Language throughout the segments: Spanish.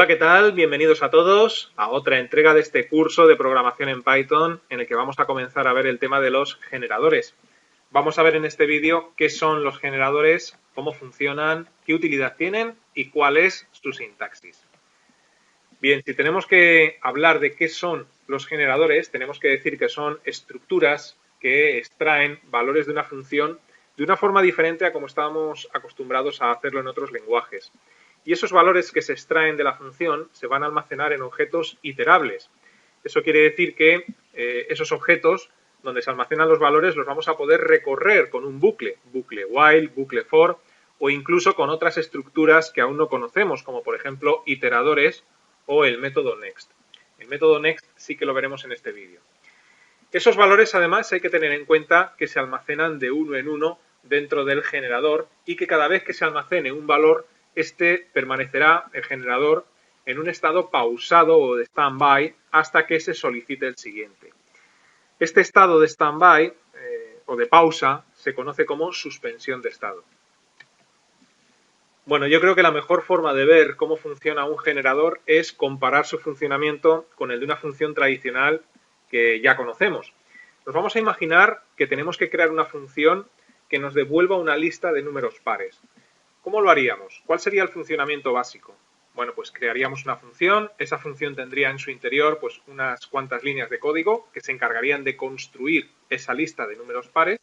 Hola, ¿qué tal? Bienvenidos a todos a otra entrega de este curso de programación en Python en el que vamos a comenzar a ver el tema de los generadores. Vamos a ver en este vídeo qué son los generadores, cómo funcionan, qué utilidad tienen y cuál es su sintaxis. Bien, si tenemos que hablar de qué son los generadores, tenemos que decir que son estructuras que extraen valores de una función de una forma diferente a como estábamos acostumbrados a hacerlo en otros lenguajes. Y esos valores que se extraen de la función se van a almacenar en objetos iterables. Eso quiere decir que esos objetos donde se almacenan los valores los vamos a poder recorrer con un bucle while, bucle for, o incluso con otras estructuras que aún no conocemos, como por ejemplo iteradores o el método next. El método next sí que lo veremos en este vídeo. Esos valores además hay que tener en cuenta que se almacenan de uno en uno dentro del generador y que cada vez que se almacene un valor, este permanecerá, el generador, en un estado pausado o de stand-by hasta que se solicite el siguiente. Este estado de stand-by o de pausa se conoce como suspensión de estado. Bueno, yo creo que la mejor forma de ver cómo funciona un generador es comparar su funcionamiento con el de una función tradicional que ya conocemos. Nos vamos a imaginar que tenemos que crear una función que nos devuelva una lista de números pares. ¿Cómo lo haríamos? ¿Cuál sería el funcionamiento básico? Bueno, pues crearíamos una función, esa función tendría en su interior pues unas cuantas líneas de código que se encargarían de construir esa lista de números pares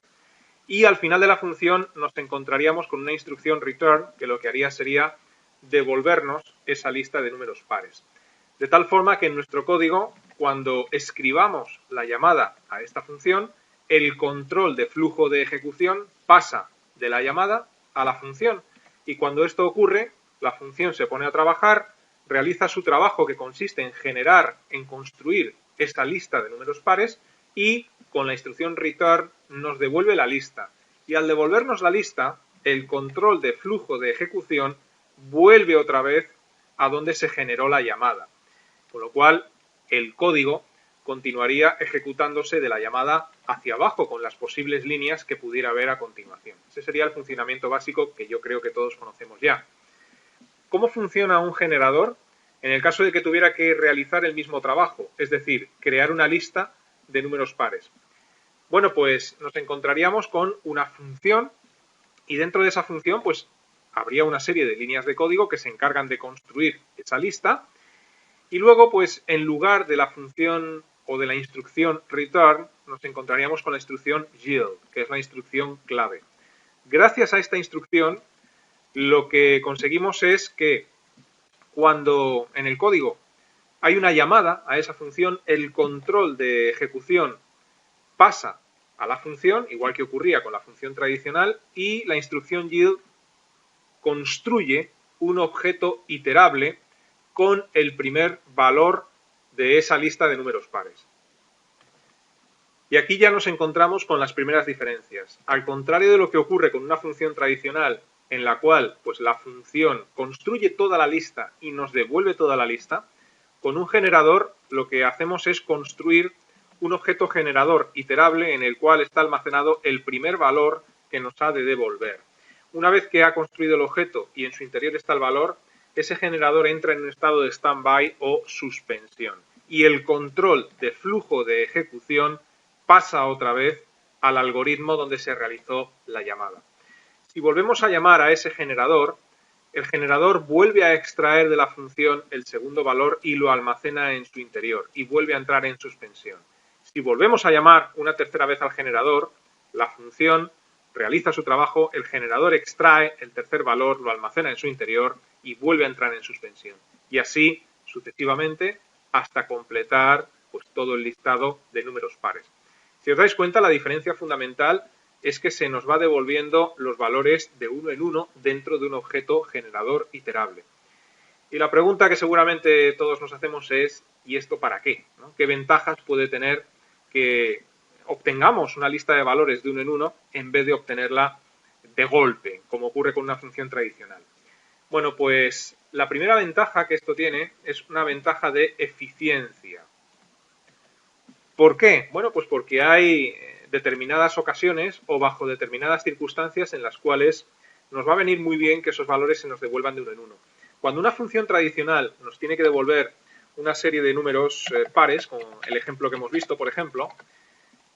y al final de la función nos encontraríamos con una instrucción return que lo que haría sería devolvernos esa lista de números pares. De tal forma que en nuestro código, cuando escribamos la llamada a esta función, el control de flujo de ejecución pasa de la llamada a la función. Y cuando esto ocurre, la función se pone a trabajar, realiza su trabajo que consiste en generar, en construir esta lista de números pares y con la instrucción return nos devuelve la lista. Y al devolvernos la lista, el control de flujo de ejecución vuelve otra vez a donde se generó la llamada. Con lo cual, el código continuaría ejecutándose de la llamada hacia abajo con las posibles líneas que pudiera haber a continuación. Ese sería el funcionamiento básico que yo creo que todos conocemos ya. ¿Cómo funciona un generador? En el caso de que tuviera que realizar el mismo trabajo, es decir, crear una lista de números pares. Bueno, pues nos encontraríamos con una función y dentro de esa función pues habría una serie de líneas de código que se encargan de construir esa lista y luego pues en lugar de la función o de la instrucción return nos encontraríamos con la instrucción yield, que es la instrucción clave. Gracias a esta instrucción lo que conseguimos es que cuando en el código hay una llamada a esa función, el control de ejecución pasa a la función, igual que ocurría con la función tradicional, y la instrucción yield construye un objeto iterable con el primer valor de esa lista de números pares. Y aquí ya nos encontramos con las primeras diferencias. Al contrario de lo que ocurre con una función tradicional en la cual pues, la función construye toda la lista y nos devuelve toda la lista, con un generador lo que hacemos es construir un objeto generador iterable en el cual está almacenado el primer valor que nos ha de devolver. Una vez que ha construido el objeto y en su interior está el valor, ese generador entra en un estado de stand-by o suspensión. Y el control de flujo de ejecución pasa otra vez al algoritmo donde se realizó la llamada. Si volvemos a llamar a ese generador, el generador vuelve a extraer de la función el segundo valor y lo almacena en su interior y vuelve a entrar en suspensión. Si volvemos a llamar una tercera vez al generador, la función realiza su trabajo, el generador extrae el tercer valor, lo almacena en su interior y vuelve a entrar en suspensión. Y así sucesivamente hasta completar pues, todo el listado de números pares. Si os dais cuenta, la diferencia fundamental es que se nos va devolviendo los valores de uno en uno dentro de un objeto generador iterable. Y la pregunta que seguramente todos nos hacemos es, ¿y esto para qué? ¿No? ¿Qué ventajas puede tener que obtengamos una lista de valores de uno en uno en vez de obtenerla de golpe, como ocurre con una función tradicional? Bueno, pues la primera ventaja que esto tiene es una ventaja de eficiencia. ¿Por qué? Bueno, pues porque hay determinadas ocasiones o bajo determinadas circunstancias en las cuales nos va a venir muy bien que esos valores se nos devuelvan de uno en uno. Cuando una función tradicional nos tiene que devolver una serie de números pares, como el ejemplo que hemos visto, por ejemplo,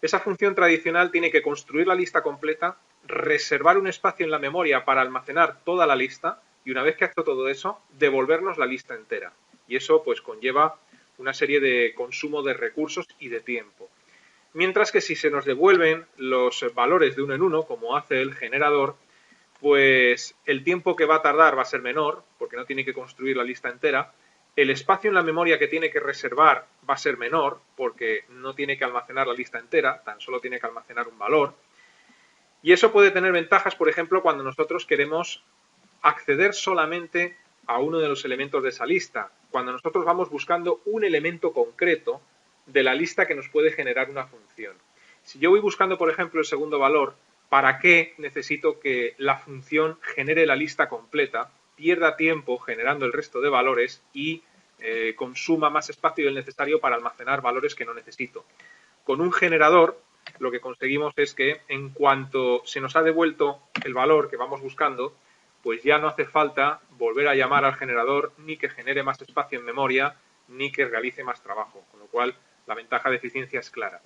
esa función tradicional tiene que construir la lista completa, reservar un espacio en la memoria para almacenar toda la lista y una vez que ha hecho todo eso, devolvernos la lista entera. Y eso pues conlleva una serie de consumo de recursos y de tiempo. Mientras que si se nos devuelven los valores de uno en uno, como hace el generador, pues el tiempo que va a tardar va a ser menor, porque no tiene que construir la lista entera. El espacio en la memoria que tiene que reservar va a ser menor, porque no tiene que almacenar la lista entera, tan solo tiene que almacenar un valor. Y eso puede tener ventajas, por ejemplo, cuando nosotros queremos acceder solamente a uno de los elementos de esa lista, cuando nosotros vamos buscando un elemento concreto de la lista que nos puede generar una función. Si yo voy buscando, por ejemplo, el segundo valor, ¿para qué necesito que la función genere la lista completa, pierda tiempo generando el resto de valores y consuma más espacio del necesario para almacenar valores que no necesito? Con un generador lo que conseguimos es que en cuanto se nos ha devuelto el valor que vamos buscando, pues ya no hace falta volver a llamar al generador ni que genere más espacio en memoria ni que realice más trabajo, con lo cual la ventaja de eficiencia es clara.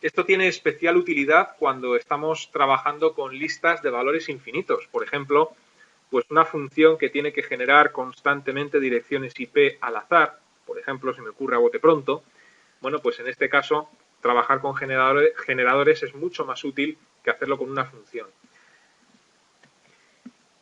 Esto tiene especial utilidad cuando estamos trabajando con listas de valores infinitos. Por ejemplo, pues una función que tiene que generar constantemente direcciones IP al azar, por ejemplo, se me ocurre a bote pronto, bueno, pues en este caso trabajar con generadores es mucho más útil que hacerlo con una función.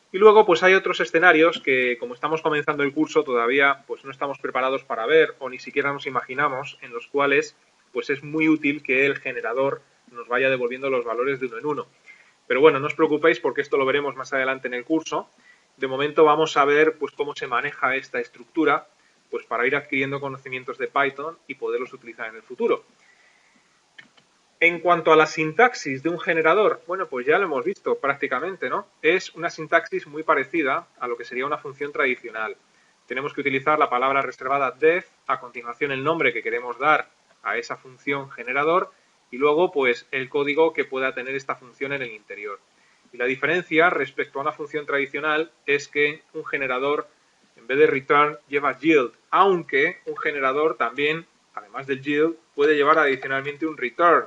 Y luego pues hay otros escenarios que, como estamos comenzando el curso, todavía pues no estamos preparados para ver o ni siquiera nos imaginamos, en los cuales pues es muy útil que el generador nos vaya devolviendo los valores de uno en uno. Pero bueno, no os preocupéis porque esto lo veremos más adelante en el curso. De momento vamos a ver pues cómo se maneja esta estructura pues para ir adquiriendo conocimientos de Python y poderlos utilizar en el futuro. En cuanto a la sintaxis de un generador, bueno, pues ya lo hemos visto prácticamente, ¿no? Es una sintaxis muy parecida a lo que sería una función tradicional. Tenemos que utilizar la palabra reservada def, a continuación el nombre que queremos dar a esa función generador y luego pues el código que pueda tener esta función en el interior. Y la diferencia respecto a una función tradicional es que un generador en vez de return lleva yield, aunque un generador también, además del yield, puede llevar adicionalmente un return,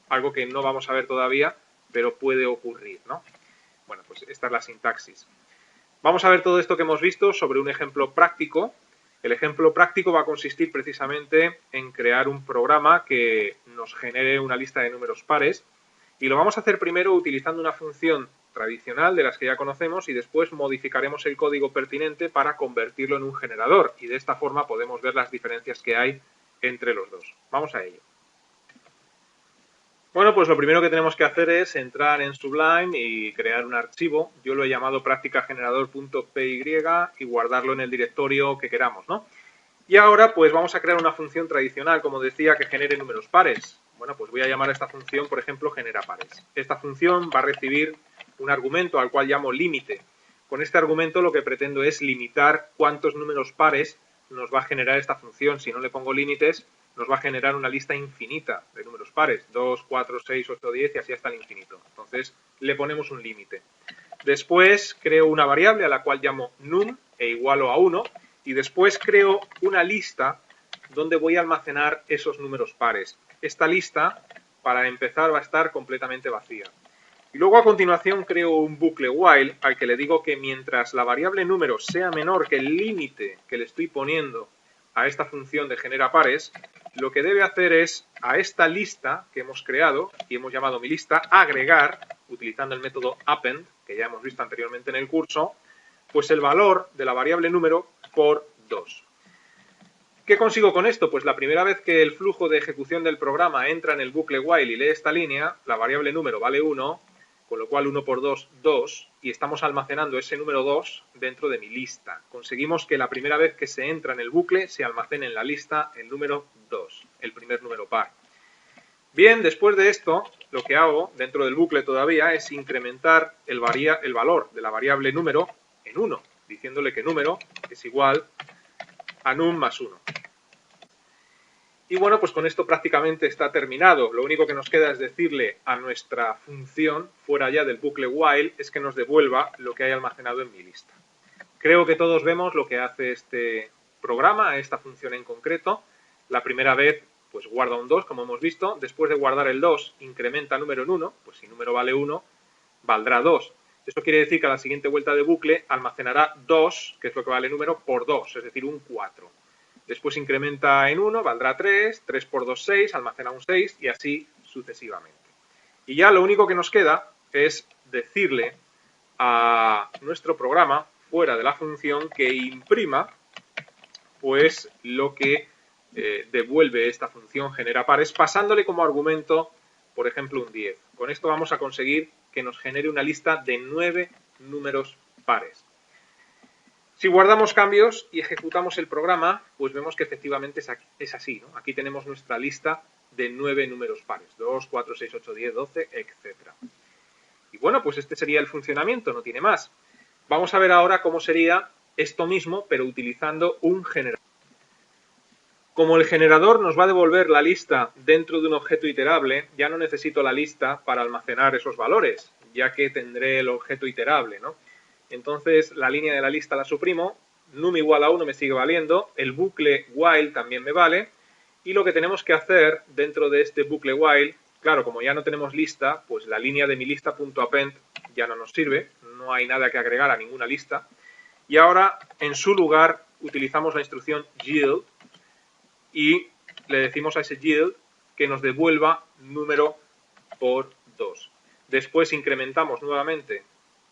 algo que no vamos a ver todavía, pero puede ocurrir, ¿no? Bueno, pues esta es la sintaxis. Vamos a ver todo esto que hemos visto sobre un ejemplo práctico. El ejemplo práctico va a consistir precisamente en crear un programa que nos genere una lista de números pares y lo vamos a hacer primero utilizando una función tradicional de las que ya conocemos y después modificaremos el código pertinente para convertirlo en un generador y de esta forma podemos ver las diferencias que hay entre los dos. Vamos a ello. Bueno, pues lo primero que tenemos que hacer es entrar en Sublime y crear un archivo. Yo lo he llamado practicagenerador.py y guardarlo en el directorio que queramos, ¿no? Y ahora pues vamos a crear una función tradicional, como decía, que genere números pares. Bueno, pues voy a llamar a esta función, por ejemplo, generapares. Esta función va a recibir un argumento al cual llamo límite. Con este argumento lo que pretendo es limitar cuántos números pares nos va a generar esta función. Si no le pongo límites, nos va a generar una lista infinita de números pares, 2, 4, 6, 8, 10 y así hasta el infinito. Entonces le ponemos un límite. Después creo una variable a la cual llamo num e igualo a 1 y después creo una lista donde voy a almacenar esos números pares. Esta lista, para empezar, va a estar completamente vacía. Y luego a continuación creo un bucle while al que le digo que mientras la variable número sea menor que el límite que le estoy poniendo a esta función de generapares, lo que debe hacer es a esta lista que hemos creado y hemos llamado mi lista, agregar, utilizando el método append, que ya hemos visto anteriormente en el curso, pues el valor de la variable número por 2. ¿Qué consigo con esto? Pues la primera vez que el flujo de ejecución del programa entra en el bucle while y lee esta línea, la variable número vale 1, con lo cual 1 por 2, 2, y estamos almacenando ese número 2 dentro de mi lista. Conseguimos que la primera vez que se entra en el bucle se almacene en la lista el número 2, el primer número par. Bien, después de esto, lo que hago dentro del bucle todavía es incrementar el valor de la variable número en 1, diciéndole que número es igual a num más 1. Y bueno, pues con esto prácticamente está terminado. Lo único que nos queda es decirle a nuestra función, fuera ya del bucle while, es que nos devuelva lo que hay almacenado en mi lista. Creo que todos vemos lo que hace este programa, esta función en concreto. La primera vez, pues guarda un 2, como hemos visto. Después de guardar el 2, incrementa número en 1. Pues si número vale 1, valdrá 2. Esto quiere decir que a la siguiente vuelta de bucle almacenará 2, que es lo que vale número, por 2, es decir, un 4. Después incrementa en 1, valdrá 3, 3 por 2, 6, almacena un 6 y así sucesivamente. Y ya lo único que nos queda es decirle a nuestro programa, fuera de la función, que imprima pues lo que devuelve esta función genera pares, pasándole como argumento, por ejemplo, un 10. Con esto vamos a conseguir que nos genere una lista de 9 números pares. Si guardamos cambios y ejecutamos el programa, pues vemos que efectivamente es así, ¿no? Aquí tenemos nuestra lista de 9 números pares, 2, 4, 6, 8, 10, 12, etc. Y bueno, pues este sería el funcionamiento, no tiene más. Vamos a ver ahora cómo sería esto mismo, pero utilizando un generador. Como el generador nos va a devolver la lista dentro de un objeto iterable, ya no necesito la lista para almacenar esos valores, ya que tendré el objeto iterable, ¿no? Entonces la línea de la lista la suprimo, num igual a 1 me sigue valiendo, el bucle while también me vale, y lo que tenemos que hacer dentro de este bucle while, claro, como ya no tenemos lista, pues la línea de mi lista.append ya no nos sirve, no hay nada que agregar a ninguna lista, y ahora en su lugar utilizamos la instrucción yield, y le decimos a ese yield que nos devuelva número por 2. Después incrementamos nuevamente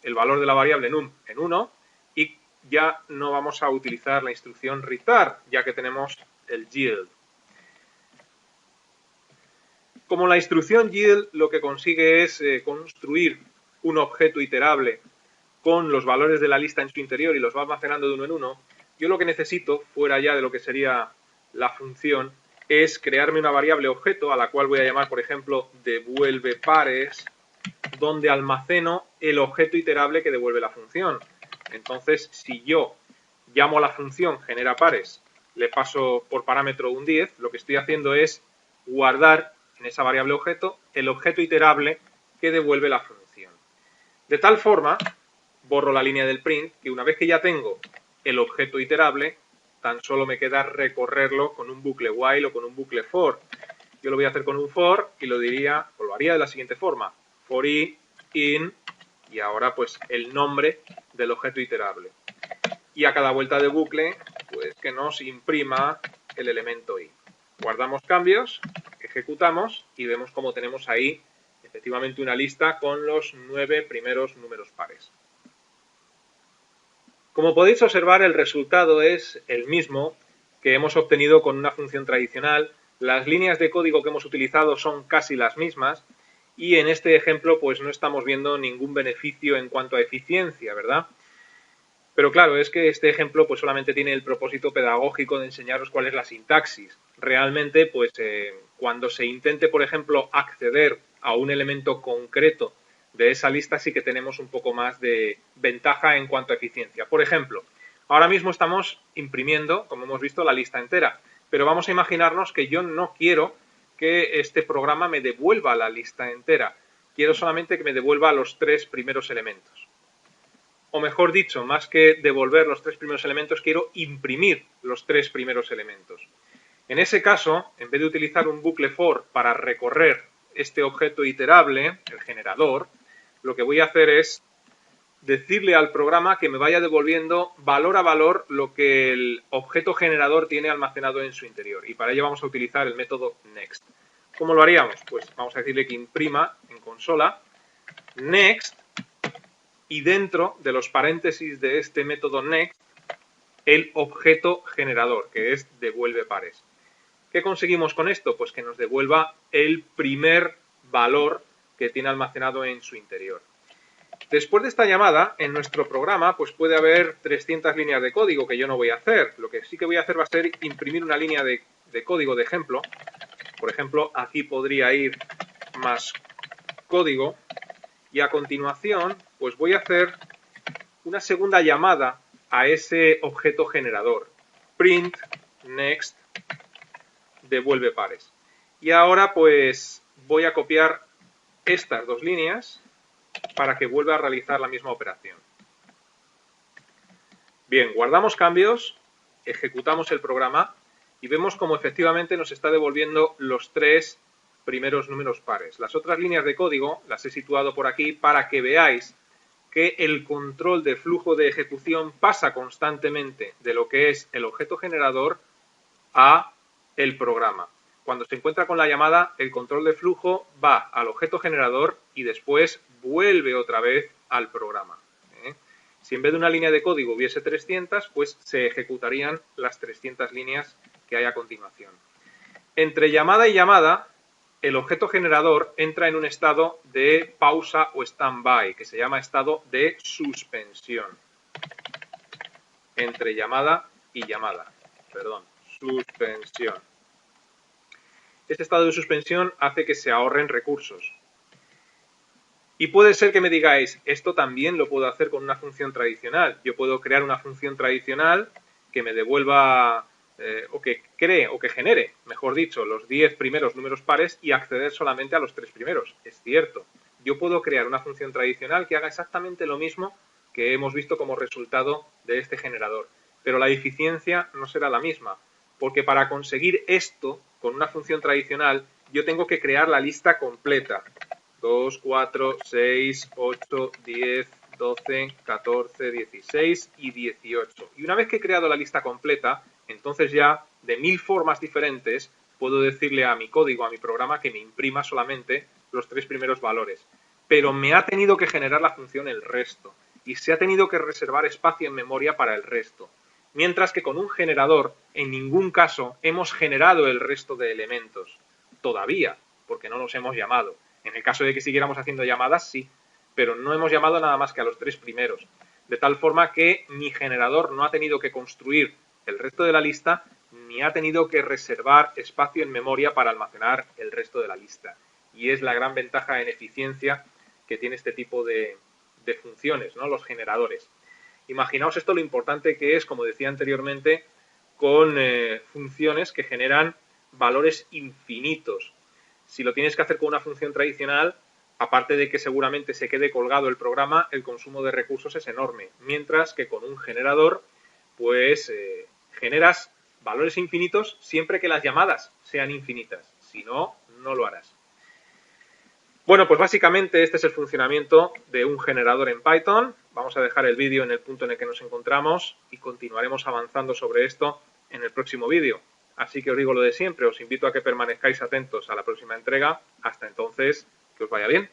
el valor de la variable num en 1 y ya no vamos a utilizar la instrucción return, ya que tenemos el yield. Como la instrucción yield lo que consigue es construir un objeto iterable con los valores de la lista en su interior y los va almacenando de uno en uno, yo lo que necesito, fuera ya de lo que sería la función, es crearme una variable objeto a la cual voy a llamar, por ejemplo, devuelve pares, donde almaceno el objeto iterable que devuelve la función. Entonces, si yo llamo a la función genera pares, le paso por parámetro un 10, lo que estoy haciendo es guardar en esa variable objeto el objeto iterable que devuelve la función. De tal forma, borro la línea del print, que una vez que ya tengo el objeto iterable, tan solo me queda recorrerlo con un bucle while o con un bucle for. Yo lo voy a hacer con un for y lo diría, o lo haría de la siguiente forma: for i in, y ahora pues el nombre del objeto iterable. Y a cada vuelta de bucle, pues que nos imprima el elemento i. Guardamos cambios, ejecutamos y vemos cómo tenemos ahí efectivamente una lista con los 9 primeros números pares. Como podéis observar, el resultado es el mismo que hemos obtenido con una función tradicional. Las líneas de código que hemos utilizado son casi las mismas y en este ejemplo pues no estamos viendo ningún beneficio en cuanto a eficiencia, ¿verdad? Pero claro, es que este ejemplo pues solamente tiene el propósito pedagógico de enseñaros cuál es la sintaxis. Realmente, pues cuando se intente, por ejemplo, acceder a un elemento concreto de esa lista, sí que tenemos un poco más de ventaja en cuanto a eficiencia. Por ejemplo, ahora mismo estamos imprimiendo, como hemos visto, la lista entera, pero vamos a imaginarnos que yo no quiero que este programa me devuelva la lista entera. Quiero solamente que me devuelva los 3 primeros elementos. O mejor dicho, más que devolver los 3 primeros elementos, quiero imprimir los 3 primeros elementos. En ese caso, en vez de utilizar un bucle for para recorrer este objeto iterable, el generador, lo que voy a hacer es decirle al programa que me vaya devolviendo valor a valor lo que el objeto generador tiene almacenado en su interior. Y para ello vamos a utilizar el método next. ¿Cómo lo haríamos? Pues vamos a decirle que imprima en consola next, y dentro de los paréntesis de este método next, el objeto generador, que es devuelve pares. ¿Qué conseguimos con esto? Pues que nos devuelva el primer valor que tiene almacenado en su interior. Después de esta llamada, en nuestro programa, pues puede haber 300 líneas de código que yo no voy a hacer. Lo que sí que voy a hacer va a ser imprimir una línea de código de ejemplo. Por ejemplo, aquí podría ir más código. Y a continuación, pues voy a hacer una segunda llamada a ese objeto generador. Print next devuelve pares. Y ahora pues voy a copiar estas 2 líneas para que vuelva a realizar la misma operación. Bien, guardamos cambios, ejecutamos el programa y vemos cómo efectivamente nos está devolviendo los 3 primeros números pares. Las otras líneas de código las he situado por aquí para que veáis que el control de flujo de ejecución pasa constantemente de lo que es el objeto generador a el programa. Cuando se encuentra con la llamada, el control de flujo va al objeto generador y después vuelve otra vez al programa. Si en vez de una línea de código hubiese 300, pues se ejecutarían las 300 líneas que hay a continuación. Entre llamada y llamada, el objeto generador entra en un estado de pausa o stand-by, que se llama estado de suspensión. Entre llamada y llamada, suspensión. Este estado de suspensión hace que se ahorren recursos. Y puede ser que me digáis, esto también lo puedo hacer con una función tradicional. Yo puedo crear una función tradicional que me devuelva o que cree o que genere, mejor dicho, los 10 primeros números pares y acceder solamente a los 3 primeros. Es cierto. Yo puedo crear una función tradicional que haga exactamente lo mismo que hemos visto como resultado de este generador. Pero la eficiencia no será la misma, porque para conseguir esto con una función tradicional yo tengo que crear la lista completa. 2, 4, 6, 8, 10, 12, 14, 16 y 18. Y una vez que he creado la lista completa, entonces ya de 1000 formas diferentes puedo decirle a mi código, a mi programa, que me imprima solamente los 3 primeros valores. Pero me ha tenido que generar la función el resto y se ha tenido que reservar espacio en memoria para el resto. Mientras que con un generador, en ningún caso hemos generado el resto de elementos. Todavía, porque no los hemos llamado. En el caso de que siguiéramos haciendo llamadas, sí, pero no hemos llamado nada más que a los 3 primeros. De tal forma que mi generador no ha tenido que construir el resto de la lista, ni ha tenido que reservar espacio en memoria para almacenar el resto de la lista. Y es la gran ventaja en eficiencia que tiene este tipo de funciones, ¿no? Los generadores. Imaginaos esto lo importante que es, como decía anteriormente, con funciones que generan valores infinitos. Si lo tienes que hacer con una función tradicional, aparte de que seguramente se quede colgado el programa, el consumo de recursos es enorme. Mientras que con un generador, pues generas valores infinitos siempre que las llamadas sean infinitas. Si no, no lo harás. Bueno, pues básicamente este es el funcionamiento de un generador en Python. Vamos a dejar el vídeo en el punto en el que nos encontramos y continuaremos avanzando sobre esto en el próximo vídeo. Así que os digo lo de siempre, os invito a que permanezcáis atentos a la próxima entrega. Hasta entonces, que os vaya bien.